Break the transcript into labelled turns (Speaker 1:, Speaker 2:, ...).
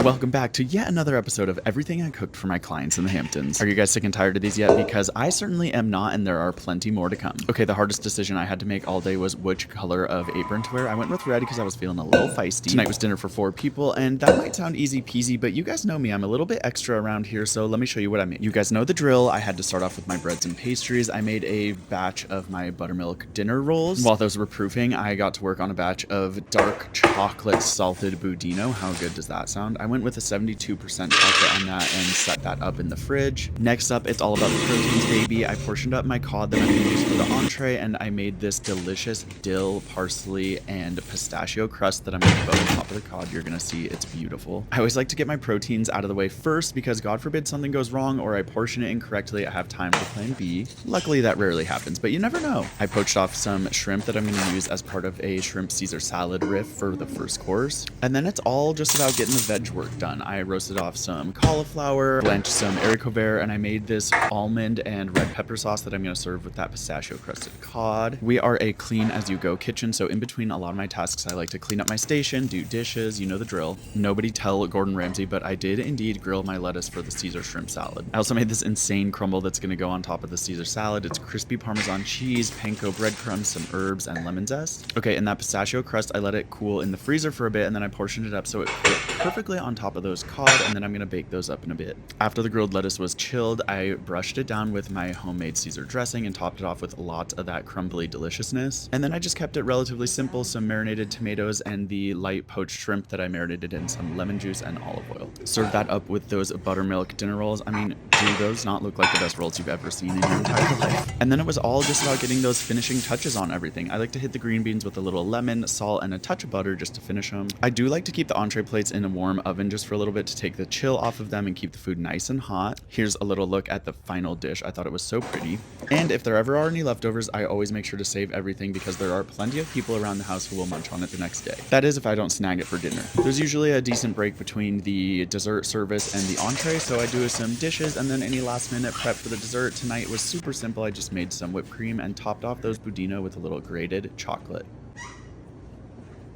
Speaker 1: Welcome back to yet another episode of everything I cooked for my clients in the Hamptons. Are you guys sick and tired of these yet? Because I certainly am not, and there are plenty more to come. Okay, the hardest decision I had to make all day was which color of apron to wear. I went with red because I was feeling a little feisty. Tonight was dinner for 4 people, and that might sound easy peasy, but you guys know me, I'm a little bit extra around here, so let me show you what I made. You guys know the drill. I had to start off with my breads and pastries. I made a batch of my buttermilk dinner rolls. While those were proofing, I got to work on a batch of dark chocolate salted budino. How good does that sound? I went with a 72% chocolate on that and set that up in the fridge. Next up, it's all about the proteins, baby. I portioned up my cod that I'm going to use for the entree, and I made this delicious dill, parsley, and pistachio crust that I'm going to put on top of the cod. You're going to see it's beautiful. I always like to get my proteins out of the way first because God forbid something goes wrong or I portion it incorrectly, I have time for plan B. Luckily, that rarely happens, but you never know. I poached off some shrimp that I'm going to use as part of a shrimp Caesar salad riff for the first course. And then it's all just about getting the veg work done. I roasted off some cauliflower, blanched some haricot vert, and I made this almond and red pepper sauce that I'm going to serve with that pistachio crusted cod. We are a clean as you go kitchen, so in between a lot of my tasks, I like to clean up my station, do dishes, you know the drill. Nobody tell Gordon Ramsay, but I did indeed grill my lettuce for the Caesar shrimp salad. I also made this insane crumble that's going to go on top of the Caesar salad. It's crispy Parmesan cheese, panko breadcrumbs, some herbs, and lemon zest. Okay, and that pistachio crust, I let it cool in the freezer for a bit, and then I portioned it up so it fit perfectly on top of those cod, and then I'm going to bake those up in a bit. After the grilled lettuce was chilled, I brushed it down with my homemade Caesar dressing and topped it off with lots of that crumbly deliciousness. And then I just kept it relatively simple, some marinated tomatoes and the light poached shrimp that I marinated in some lemon juice and olive oil. Serve that up with those buttermilk dinner rolls. I mean, do those not look like the best rolls you've ever seen in your entire life? And then it was all just about getting those finishing touches on everything. I like to hit the green beans with a little lemon, salt, and a touch of butter just to finish them. I do like to keep the entree plates in a warm oven just for a little bit to take the chill off of them and keep the food nice and hot. Here's a little look at the final dish. I thought it was so pretty. And if there ever are any leftovers, I always make sure to save everything because there are plenty of people around the house who will munch on it the next day. That is if I don't snag it for dinner. There's usually a decent break between the dessert service and the entree, so I do some dishes and then any last minute prep for the dessert. Tonight was super simple. I just made some whipped cream and topped off those budino with a little grated chocolate.